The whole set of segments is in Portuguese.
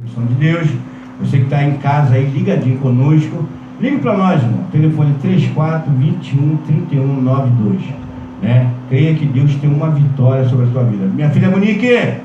De Deus, você que está em casa aí ligadinho conosco, ligue para nós, irmão. Telefone 34 21 31 92, né? Creia que Deus tem uma vitória sobre a sua vida. Minha filha Monique,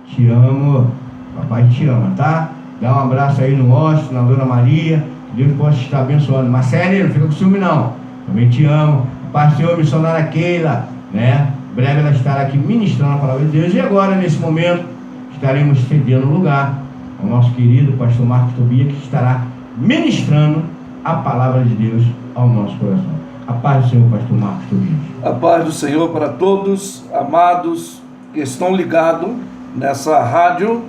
te amo, papai te ama, tá? Dá um abraço aí no Osto, na Dona Maria, que Deus possa estar abençoando. Marcelo, não fica com ciúme não, também te amo. Pai Senhor, missionária Keila, né? Breve ela estará aqui ministrando a palavra de Deus. E agora, nesse momento, estaremos cedendo lugar ao nosso querido pastor Marcos Tobias, que estará ministrando a palavra de Deus ao nosso coração. A paz do Senhor, pastor Marcos Tobias. A paz do Senhor para todos, amados, que estão ligados nessa rádio,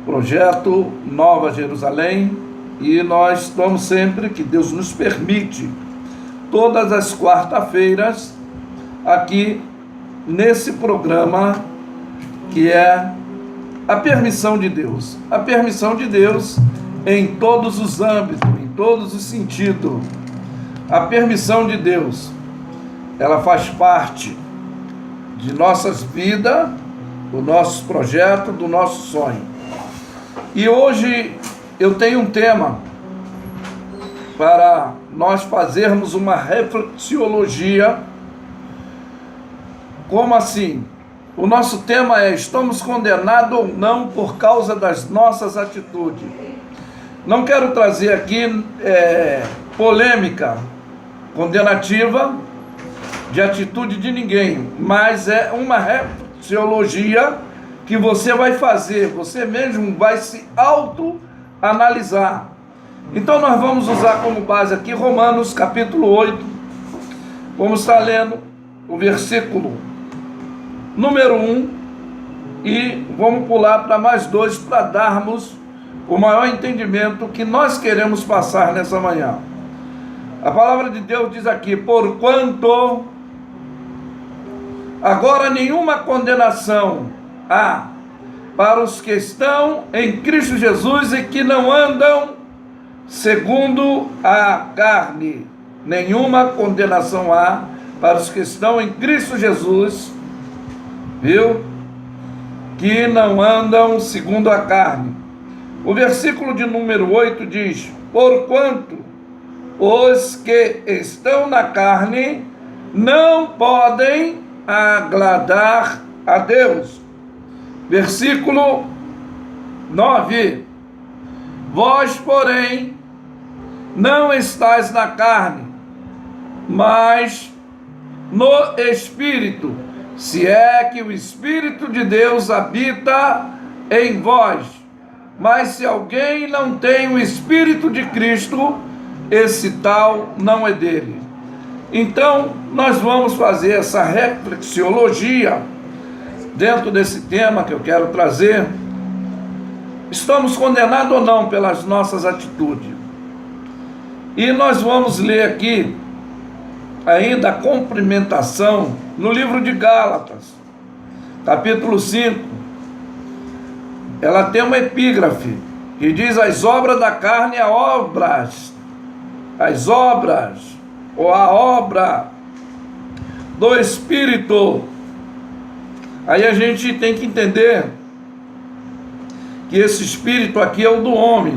Projeto Nova Jerusalém, e nós estamos sempre, que Deus nos permite, todas as quarta-feiras, aqui nesse programa que é a permissão de Deus. A permissão de Deus em todos os âmbitos, em todos os sentidos. A permissão de Deus, ela faz parte de nossas vidas, do nosso projeto, do nosso sonho. E hoje eu tenho um tema para nós fazermos uma reflexiologia. Como assim? O nosso tema é: estamos condenados ou não por causa das nossas atitudes? Não quero trazer aqui polêmica condenativa de atitude de ninguém, mas é uma reflexiologia que você vai fazer, você mesmo vai se autoanalisar. Então nós vamos usar como base aqui Romanos capítulo 8, vamos estar lendo o versículo número 1 e vamos pular para mais 2 para darmos o maior entendimento que nós queremos passar nessa manhã. A palavra de Deus diz aqui: porquanto agora nenhuma condenação há para os que estão em Cristo Jesus e que não andam segundo a carne. Nenhuma condenação há para os que estão em Cristo Jesus, viu? Que não andam segundo a carne. O versículo de número 8 diz: porquanto os que estão na carne não podem agradar a Deus. Versículo 9: vós, porém, não estáis na carne, mas no Espírito, se é que o Espírito de Deus habita em vós. Mas se alguém não tem o Espírito de Cristo, esse tal não é dele. Então, nós vamos fazer essa reflexiologia dentro desse tema que eu quero trazer. Estamos condenados ou não pelas nossas atitudes? E nós vamos ler aqui ainda a cumprimentação no livro de Gálatas, capítulo 5. Ela tem uma epígrafe que diz: as obras da carne, as obras, ou a obra do Espírito. Aí a gente tem que entender que esse Espírito aqui é o do homem.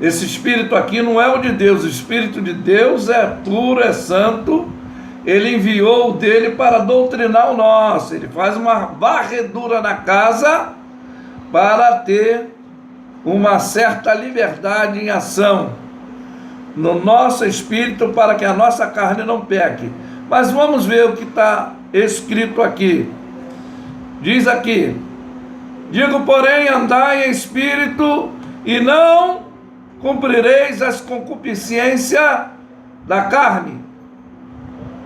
Esse Espírito aqui não é o de Deus. O Espírito de Deus é puro, é santo. Ele enviou o dele para doutrinar o nosso. Ele faz uma varredura na casa para ter uma certa liberdade em ação no nosso espírito, para que a nossa carne não peque. Mas vamos ver o que está escrito aqui. Diz aqui: digo, porém, andai em espírito e não cumprireis as concupiscências da carne,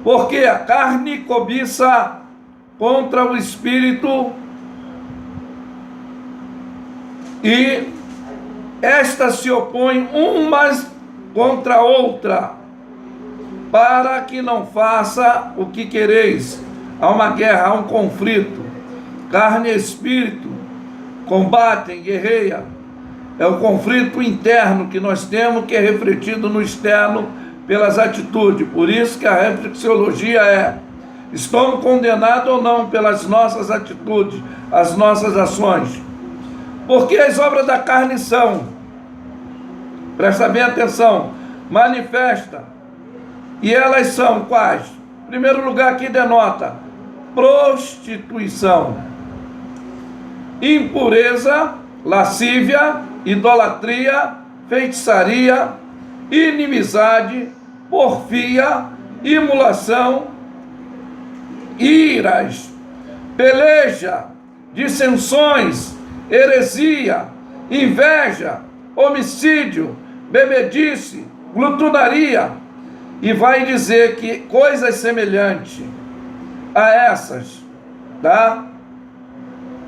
porque a carne cobiça contra o espírito, e esta se opõe umas contra a outra, para que não faça o que quereis. Há uma guerra, há um conflito. Carne e espírito combatem, guerreiam. É o conflito interno que nós temos, que é refletido no externo pelas atitudes. Por isso que a reflexiologia é: estamos condenados ou não pelas nossas atitudes, as nossas ações? Porque as obras da carne são, presta bem atenção, manifesta. E elas são quais? Em primeiro lugar, aqui denota prostituição, impureza, lascívia, idolatria, feitiçaria, inimizade, porfia, imulação, iras, peleja, dissensões, heresia, inveja, homicídio, bebedice, glutonaria, e vai dizer que coisas semelhantes a essas, tá?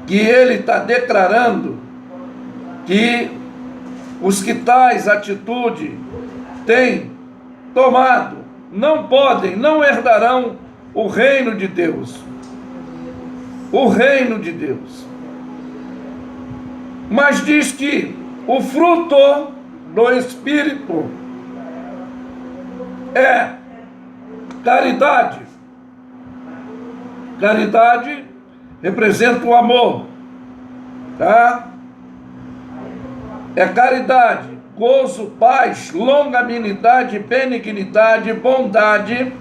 Que ele está declarando que os que tais atitude têm tomado não podem, não herdarão o reino de Deus. O reino de Deus. Mas diz que o fruto do Espírito é caridade. Caridade representa o amor, tá? É caridade, gozo, paz, longanimidade, benignidade, bondade,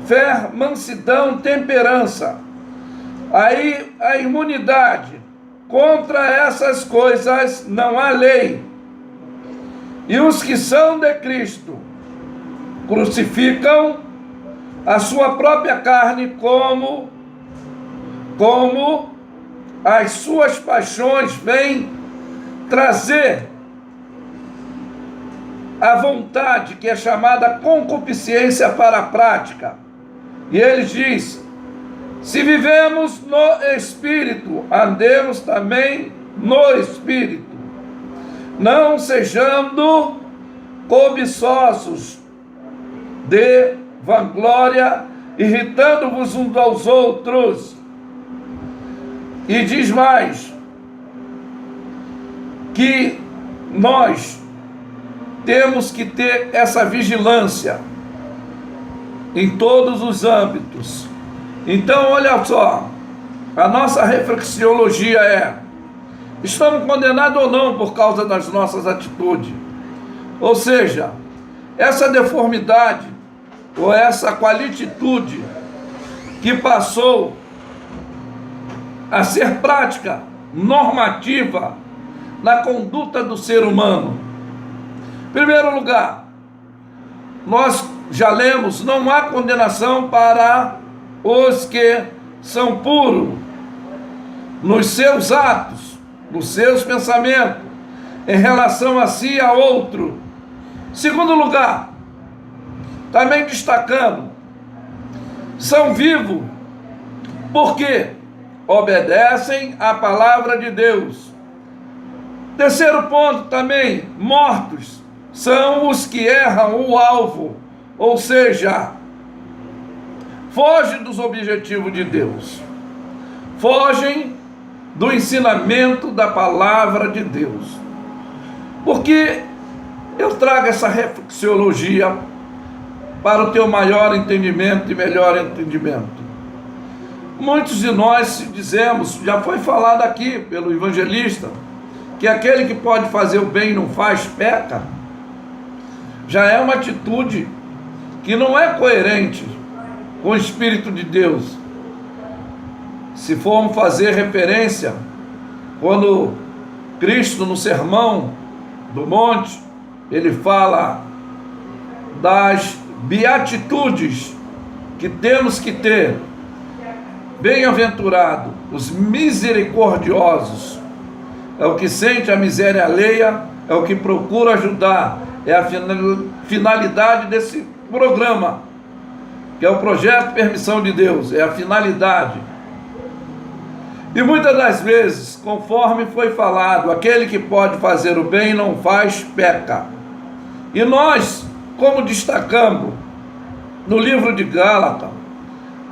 fé, mansidão, temperança. Aí a imunidade. Contra essas coisas não há lei. E os que são de Cristo crucificam a sua própria carne como as suas paixões vêm trazer a vontade, que é chamada concupiscência, para a prática. E ele diz: se vivemos no Espírito, andemos também no Espírito. Não sejamos cobiçosos de vanglória, irritando-vos uns aos outros. E diz mais, que nós temos que ter essa vigilância em todos os âmbitos. Então, olha só, a nossa reflexiologia é: estamos condenados ou não por causa das nossas atitudes? Ou seja, essa deformidade ou essa qualititude que passou a ser prática, normativa na conduta do ser humano. Em primeiro lugar, nós já lemos, não há condenação para os que são puros nos seus atos, nos seus pensamentos, em relação a si e a outro. Segundo lugar, também destacando, são vivos porque obedecem à palavra de Deus. Terceiro ponto também, mortos são os que erram o alvo, ou seja, fogem dos objetivos de Deus, fogem do ensinamento da palavra de Deus. Porque eu trago essa reflexiologia para o teu maior entendimento e melhor entendimento. Muitos de nós dizemos, já foi falado aqui pelo evangelista, que aquele que pode fazer o bem e não faz, peca. Já é uma atitude que não é coerente com o Espírito de Deus. Se formos fazer referência, quando Cristo no Sermão do Monte, ele fala das beatitudes que temos que ter. Bem-aventurado os misericordiosos, é o que sente a miséria alheia, é o que procura ajudar, é a finalidade desse programa, que é o projeto Permissão de Deus, é a finalidade. E muitas das vezes, conforme foi falado, aquele que pode fazer o bem e não faz, peca. E nós, como destacamos no livro de Gálatas,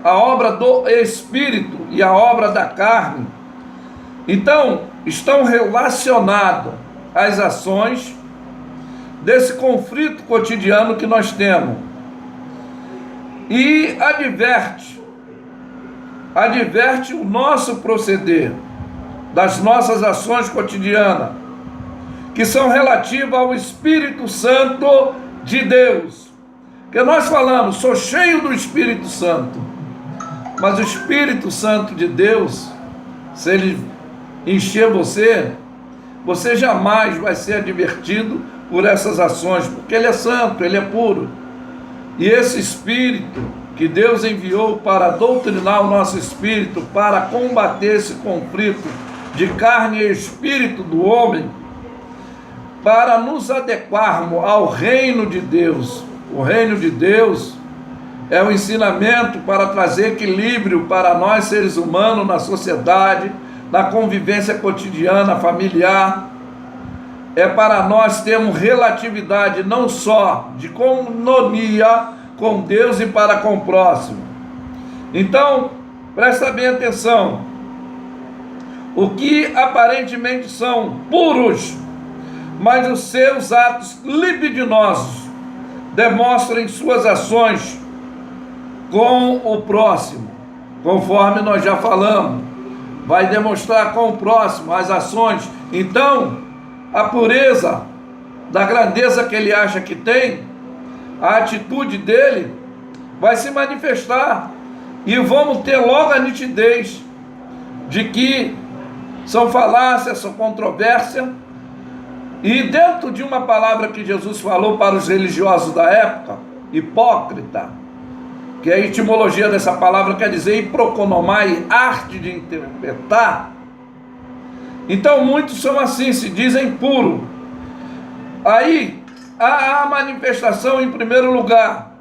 a obra do Espírito e a obra da carne, então, estão relacionadas às ações desse conflito cotidiano que nós temos. E adverte o nosso proceder. das nossas ações cotidianas, que são relativas ao Espírito Santo de Deus. Porque nós falamos, sou cheio do Espírito Santo, mas o Espírito Santo de Deus, se ele encher você, você jamais vai ser advertido por essas ações, porque ele é santo, ele é puro. E esse Espírito que Deus enviou para doutrinar o nosso espírito, para combater esse conflito de carne e espírito do homem, para nos adequarmos ao reino de Deus. O reino de Deus é um ensinamento para trazer equilíbrio para nós seres humanos na sociedade, na convivência cotidiana, familiar. É para nós termos relatividade não só de coinonia com Deus e para com o próximo. Então, presta bem atenção. O que aparentemente são puros, mas os seus atos libidinosos demonstram em suas ações com o próximo, conforme nós já falamos, vai demonstrar com o próximo as ações. Então, a pureza da grandeza que ele acha que tem, a atitude dele vai se manifestar, e vamos ter logo a nitidez de que são falácias, são controvérsia. E dentro de uma palavra que Jesus falou para os religiosos da época, hipócrita, que a etimologia dessa palavra quer dizer hiproconomai, arte de interpretar. Então muitos são assim, se dizem puro. Aí há a manifestação em primeiro lugar.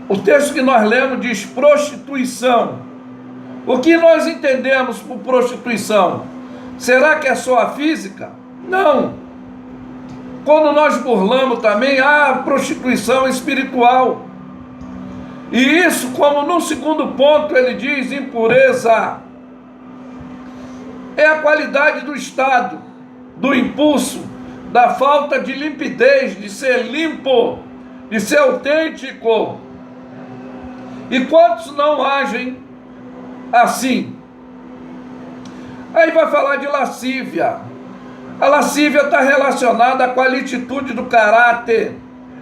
O texto que nós lemos diz prostituição. O que nós entendemos por prostituição? Será que é só a física? Não. Quando nós burlamos também, há prostituição espiritual. E isso, como no segundo ponto ele diz, impureza, é a qualidade do estado, do impulso, da falta de limpidez, de ser limpo, de ser autêntico. E quantos não agem assim? Aí vai falar de lascívia. A lascívia está relacionada com a atitude do caráter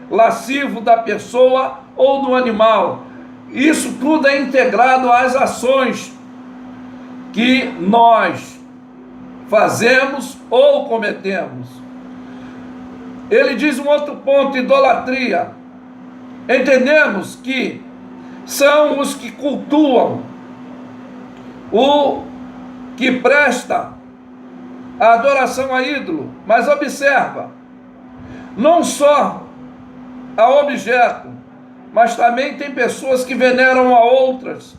lascivo da pessoa ou do animal. Isso tudo é integrado às ações que nós fazemos ou cometemos. Ele diz um outro ponto, idolatria. Entendemos que são os que cultuam, o que presta a adoração a ídolo. Mas observa, não só a objeto, mas também tem pessoas que veneram a outras.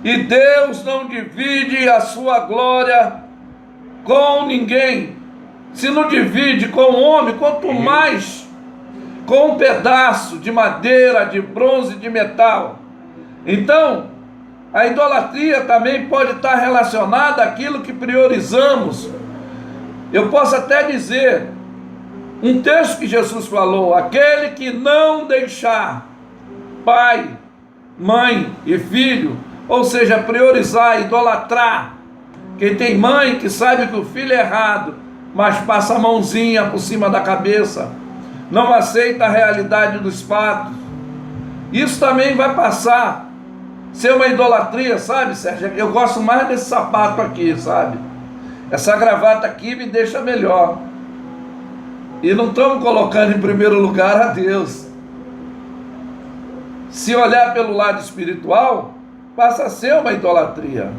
E Deus não divide a sua glória com ninguém. Se não divide com o homem, quanto mais com um pedaço de madeira, de bronze, de metal. Então, a idolatria também pode estar relacionada àquilo que priorizamos. Eu posso até dizer, um texto que Jesus falou, aquele que não deixar pai, mãe e filho, ou seja, priorizar, idolatrar. Quem tem mãe que sabe que o filho é errado, mas passa a mãozinha por cima da cabeça, não aceita a realidade dos fatos, isso também vai passar ser uma idolatria, sabe, Sérgio? Eu gosto mais desse sapato aqui, sabe? Essa gravata aqui me deixa melhor. E não estamos colocando em primeiro lugar a Deus. Se olhar pelo lado espiritual, passa a ser uma idolatria.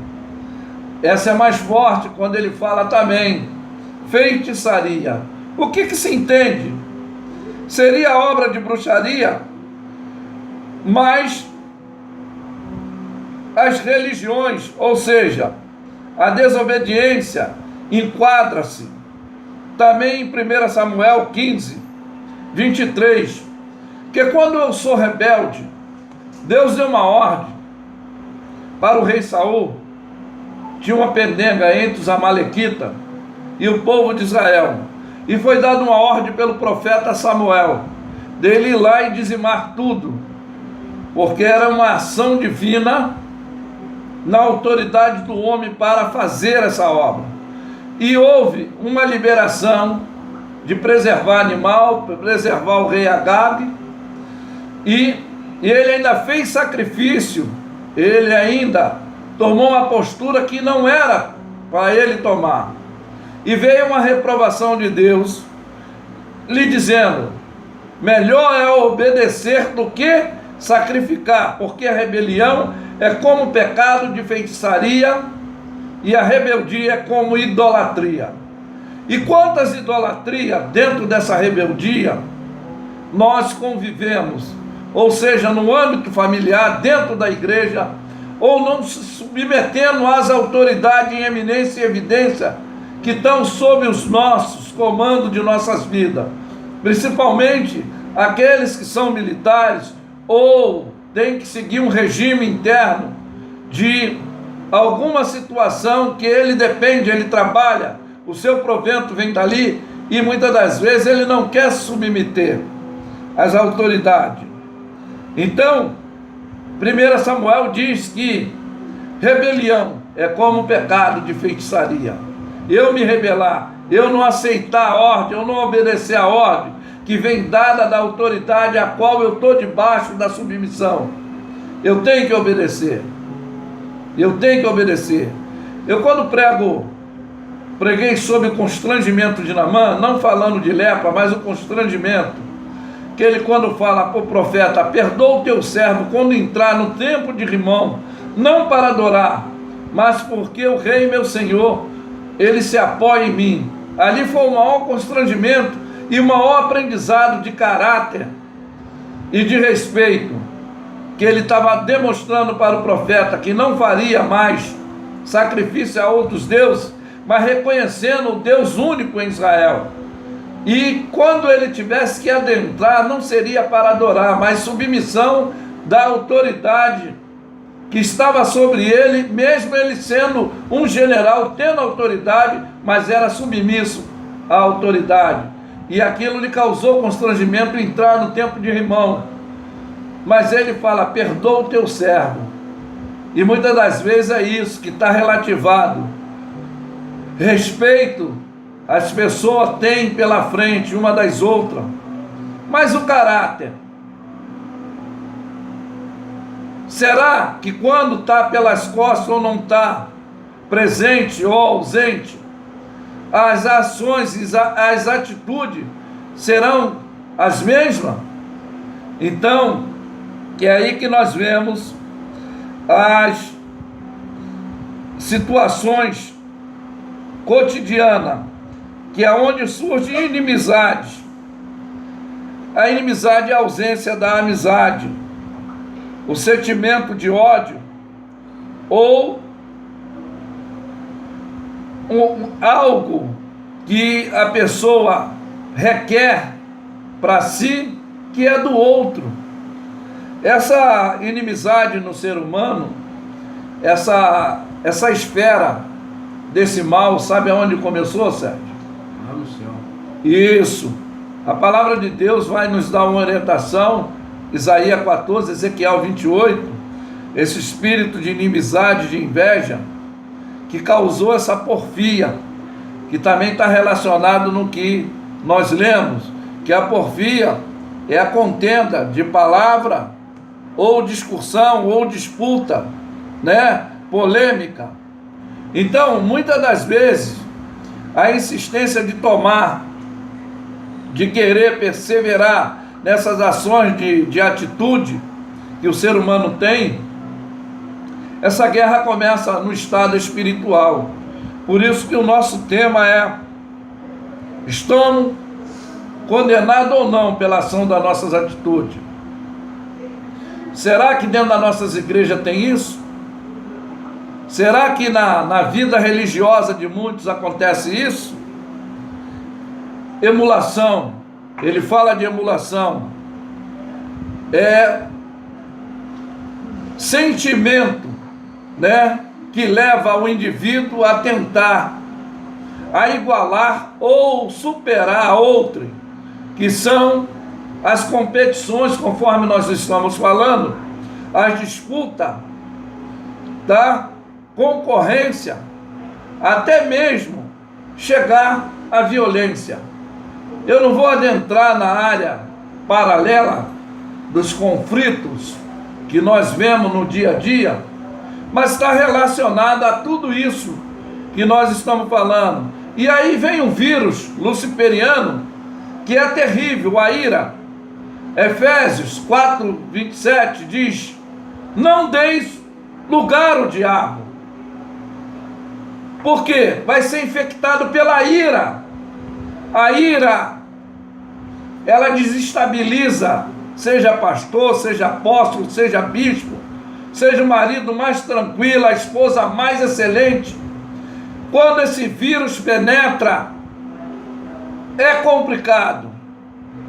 Essa é mais forte quando ele fala também feitiçaria. O que se entende? Seria obra de bruxaria, mas as religiões, ou seja, a desobediência, enquadra-se também em 1 Samuel 15, 23, que quando eu sou rebelde, Deus deu uma ordem para o rei Saul, tinha uma pendenga entre os amalequitas e o povo de Israel, e foi dada uma ordem pelo profeta Samuel, dele ir lá e dizimar tudo, porque era uma ação divina na autoridade do homem para fazer essa obra. E houve uma liberação de preservar animal, preservar o rei Agabe, e ele ainda fez sacrifício, ele ainda tomou uma postura que não era para ele tomar. E veio uma reprovação de Deus, lhe dizendo: melhor é obedecer do que sacrificar, porque a rebelião é como pecado de feitiçaria e a rebeldia é como idolatria. E quantas idolatrias dentro dessa rebeldia nós convivemos, ou seja, no âmbito familiar, dentro da igreja, ou não se submetendo às autoridades em eminência e evidência que estão sob os nossos comandos de nossas vidas, principalmente aqueles que são militares ou têm que seguir um regime interno de alguma situação que ele depende, ele trabalha, o seu provento vem dali, e muitas das vezes ele não quer se submeter às autoridades. Então, 1 Samuel diz que rebelião é como pecado de feitiçaria. Eu me rebelar, eu não aceitar a ordem, eu não obedecer a ordem que vem dada da autoridade a qual eu estou debaixo da submissão. Eu tenho que obedecer. Eu tenho que obedecer. Eu, quando preguei sobre o constrangimento de Naamã, não falando de lepra, mas o constrangimento, que ele, quando fala para o profeta: perdoa o teu servo quando entrar no templo de Rimão, não para adorar, mas porque o rei meu senhor, ele se apoia em mim. Ali foi o maior constrangimento e o maior aprendizado de caráter e de respeito, que ele estava demonstrando para o profeta que não faria mais sacrifício a outros deuses, mas reconhecendo o Deus único em Israel. E quando ele tivesse que adentrar, não seria para adorar, mas submissão da autoridade que estava sobre ele, mesmo ele sendo um general, tendo autoridade, mas era submisso à autoridade. E aquilo lhe causou constrangimento entrar no templo de Rimão. Mas ele fala: perdoa o teu servo. E muitas das vezes é isso que está relativado. Respeito as pessoas têm pela frente uma das outras, mas o caráter, será que quando está pelas costas ou não está, presente ou ausente, as ações e as atitudes serão as mesmas? Então, é aí que nós vemos as situações cotidianas, que é onde surge inimizade. A inimizade é a ausência da amizade, o sentimento de ódio, ou algo que a pessoa requer para si, que é do outro. Essa inimizade no ser humano, essa esfera desse mal, sabe aonde começou, Sérgio? Lá no céu. Isso. A palavra de Deus vai nos dar uma orientação, Isaías 14, Ezequiel 28, esse espírito de inimizade, de inveja, que causou essa porfia, que também está relacionado no que nós lemos, que a porfia é a contenda de palavra, ou discussão, ou disputa, né? Polêmica. Então, muitas das vezes, a insistência de tomar, de querer perseverar nessas ações de atitude que o ser humano tem, essa guerra começa no estado espiritual. Por isso que o nosso tema é: estamos condenados ou não pela ação das nossas atitudes? Será que dentro das nossas igrejas tem isso? Será que na vida religiosa de muitos acontece isso? Emulação, ele fala de emulação, é sentimento, né, que leva o indivíduo a tentar a igualar ou superar a outrem, que são as competições, conforme nós estamos falando, as disputas, tá? concorrência, até mesmo chegar à violência. Eu não vou adentrar na área paralela dos conflitos que nós vemos no dia a dia, mas está relacionado a tudo isso que nós estamos falando. E aí vem um vírus luciferiano que é terrível, a ira. Efésios 4:27 diz: não deis lugar ao diabo, porque vai ser infectado pela ira. A ira, ela desestabiliza, seja pastor, seja apóstolo, seja bispo, seja o marido mais tranquilo, a esposa mais excelente. Quando esse vírus penetra, é complicado.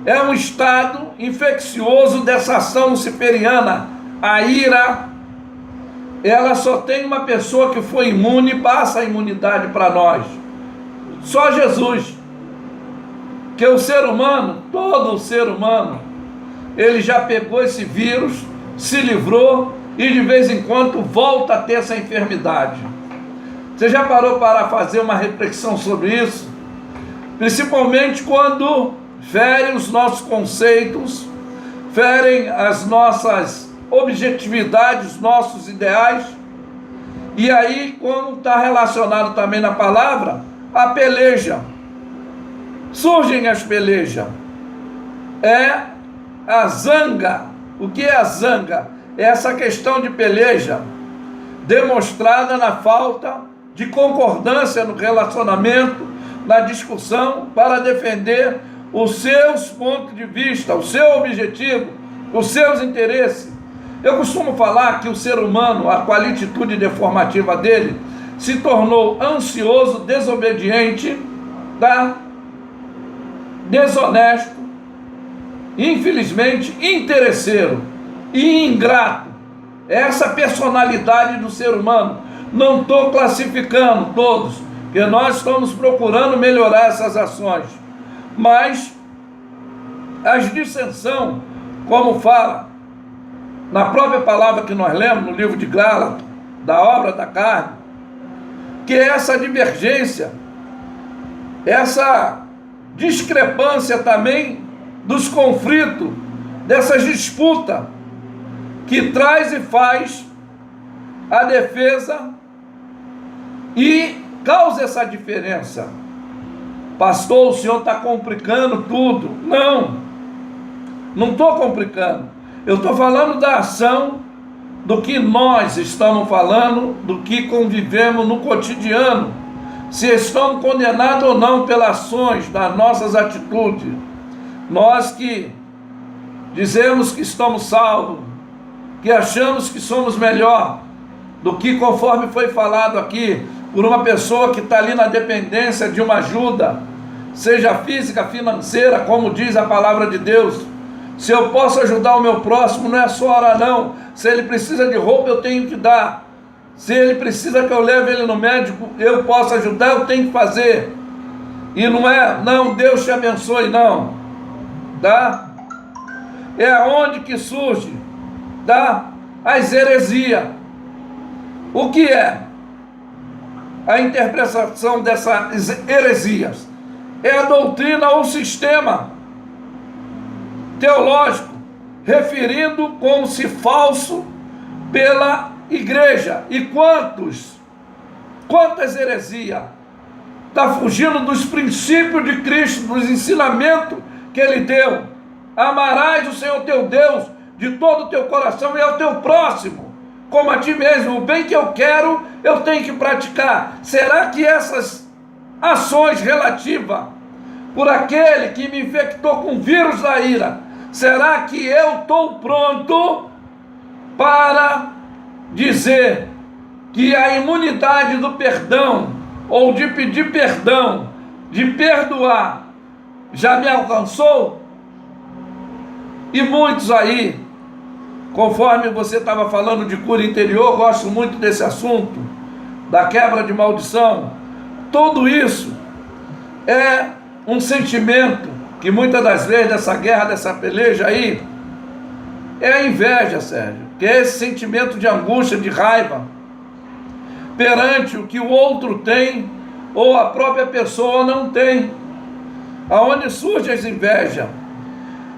É um estado infeccioso dessa ação luciferiana. A ira, ela só tem uma pessoa que foi imune e passa a imunidade para nós. Só Jesus. Que o ser humano, todo o ser humano, ele já pegou esse vírus, se livrou e de vez em quando volta a ter essa enfermidade. Você já parou para fazer uma reflexão sobre isso? Principalmente quando ferem os nossos conceitos, ferem as nossas objetividades, os nossos ideais. E aí, como está relacionado também na palavra, a peleja. Surgem as pelejas. É a zanga. O que é a zanga? É essa questão de peleja demonstrada na falta de concordância no relacionamento, na discussão, para defender os seus pontos de vista, o seu objetivo, os seus interesses. Eu costumo falar que o ser humano, a qualititude deformativa dele, se tornou ansioso, desobediente, desonesto, infelizmente interesseiro e ingrato. Essa personalidade do ser humano. Não estou classificando todos, porque nós estamos procurando melhorar essas ações. Mas as dissensão, como fala na própria palavra que nós lemos no livro de Gálatas, da obra da carne, que é essa divergência, essa discrepância também dos conflitos, dessas disputas, que traz e faz a defesa e causa essa diferença. Pastor, o senhor está complicando tudo. Não estou complicando. Eu estou falando da ação, do que nós estamos falando, do que convivemos no cotidiano. Se estamos condenados ou não pelas ações das nossas atitudes. Nós que dizemos que estamos salvos, que achamos que somos melhor do que conforme foi falado aqui, por uma pessoa que está ali na dependência de uma ajuda, seja física, financeira, como diz a palavra de Deus. Se eu posso ajudar o meu próximo, não é só orar não. Se ele precisa de roupa, eu tenho que dar. Se ele precisa que eu leve ele no médico, eu posso ajudar, eu tenho que fazer. E não é, não, Deus te abençoe, não. Tá? É aonde que surge, tá? As heresias. O que é a interpretação dessas heresias? É a doutrina ou sistema teológico, referindo como se falso pela igreja. E quantas heresias está fugindo dos princípios de Cristo, dos ensinamentos que Ele deu. Amarás o Senhor teu Deus de todo o teu coração e ao teu próximo como a ti mesmo. O bem que eu quero, eu tenho que praticar. Será que essas ações relativas por aquele que me infectou com o vírus da ira, será que eu estou pronto para dizer que a imunidade do perdão, ou de pedir perdão, de perdoar, já me alcançou? E muitos aí, conforme você estava falando de cura interior, gosto muito desse assunto, da quebra de maldição. Tudo isso é um sentimento que muitas das vezes dessa guerra, dessa peleja aí, é a inveja, Sérgio, que é esse sentimento de angústia, de raiva. perante o que o outro tem ou a própria pessoa não tem, aonde surge as invejas.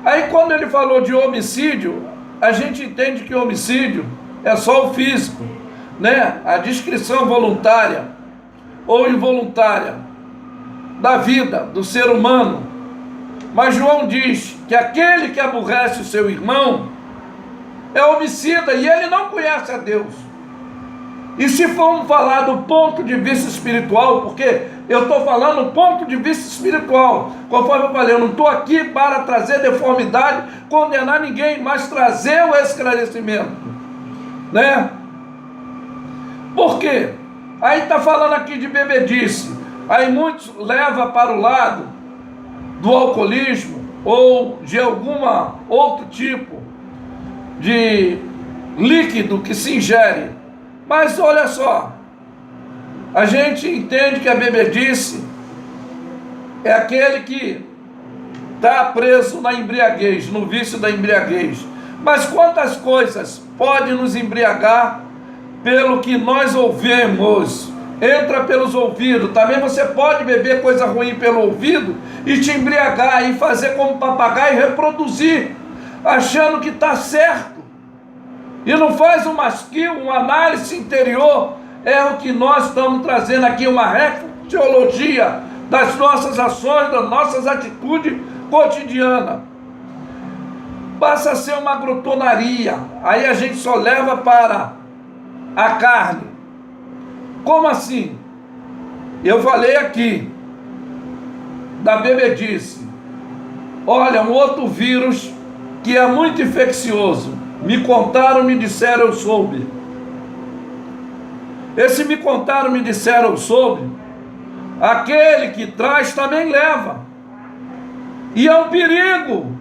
Aí quando ele falou de homicídio, a gente entende que homicídio é só o físico, né? A descrição voluntária ou involuntária da vida do ser humano. Mas João diz que aquele que aborrece o seu irmão é homicida e ele não conhece a Deus. E se formos falar do ponto de vista espiritual, porque eu estou falando do ponto de vista espiritual, conforme eu falei, eu não estou aqui para trazer deformidade, condenar ninguém, mas trazer o esclarecimento, né? Por quê? Aí está falando aqui de bebedice, aí muitos levam para o lado do alcoolismo ou de alguma outro tipo de líquido que se ingere. Mas olha só, a gente entende que a bebedice é aquele que está preso na embriaguez, no vício da embriaguez. Mas quantas coisas podem nos embriagar pelo que nós ouvimos? Entra pelos ouvidos. Também você pode beber coisa ruim pelo ouvido e te embriagar e fazer como papagaio e reproduzir, achando que está certo. E não faz uma skill, uma análise interior. É o que nós estamos trazendo aqui, uma reflexologia das nossas ações, das nossas atitudes cotidianas. Passa a ser uma glutonaria. Aí a gente só leva para a carne. Como assim? Eu falei aqui da bebedice. Olha, um outro vírus que é muito infeccioso. Me contaram, me disseram, eu soube. Esse me contaram, me disseram, eu soube. Aquele que traz também leva. E é um perigo.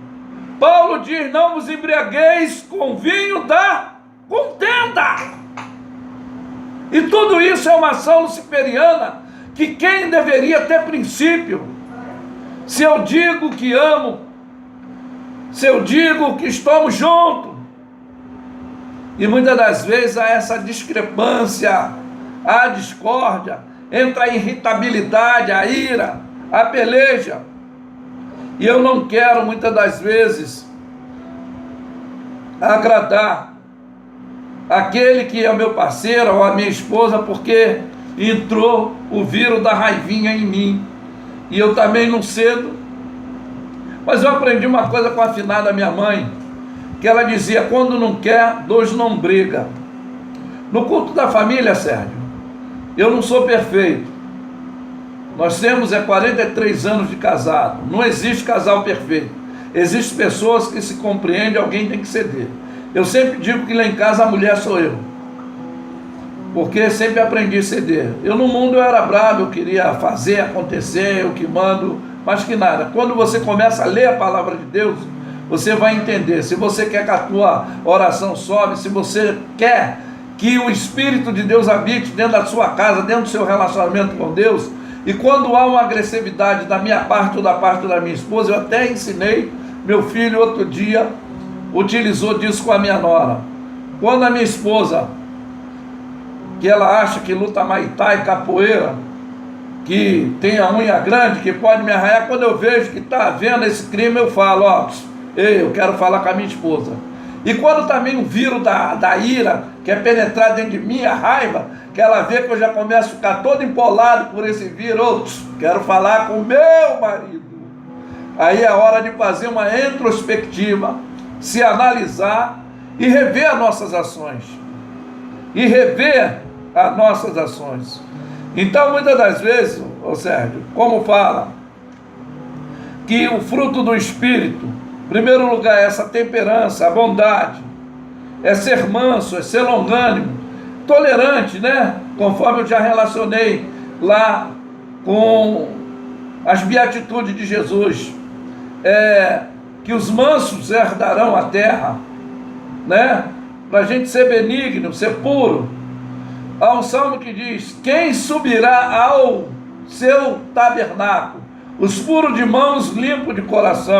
Paulo diz, não vos embriagueis com vinho da contenda. E tudo isso é uma ação luciferiana, que quem deveria ter princípio? Se eu digo que amo, se eu digo que estamos juntos, e muitas das vezes há essa discrepância, a discórdia, entra a irritabilidade, a ira, a peleja. E eu não quero muitas das vezes agradar aquele que é o meu parceiro ou a minha esposa, porque entrou o vírus da raivinha em mim. E eu também não cedo. Mas eu aprendi uma coisa com a afinada minha mãe, que ela dizia, quando não quer, dois não briga. No culto da família, Sérgio, eu não sou perfeito. Nós temos 43 anos de casado. Não existe casal perfeito. Existem pessoas que se compreendem, alguém tem que ceder. Eu sempre digo que lá em casa a mulher sou eu. Porque sempre aprendi a ceder. Eu no mundo eu era bravo, eu queria fazer acontecer, eu que mando, mas que nada. Quando você começa a ler a palavra de Deus, você vai entender. Se você quer que a tua oração sobe, se você quer que o Espírito de Deus habite dentro da sua casa, dentro do seu relacionamento com Deus, e quando há uma agressividade da minha parte ou da parte da minha esposa, eu até ensinei, meu filho outro dia utilizou disso com a minha nora. Quando a minha esposa, que ela acha que luta Muay-Thai, capoeira, que tem a unha grande, que pode me arranhar, quando eu vejo que está havendo esse crime, eu falo, ó, eu quero falar com a minha esposa. E quando também o vírus da ira quer penetrar dentro de mim, a raiva, que ela vê que eu já começo a ficar todo empolado por esse vírus, quero falar com o meu marido. Aí é hora de fazer uma introspectiva, se analisar e rever as nossas ações. E rever as nossas ações. Então, muitas das vezes, ô Sérgio, como fala, que o fruto do Espírito, em primeiro lugar, é essa temperança, a bondade, é ser manso, é ser longânimo, tolerante, né? Conforme eu já relacionei lá com as beatitudes de Jesus, que os mansos herdarão a terra, né? Para a gente ser benigno, ser puro. Há um salmo que diz, quem subirá ao seu tabernáculo? Os puros de mãos, limpos de coração.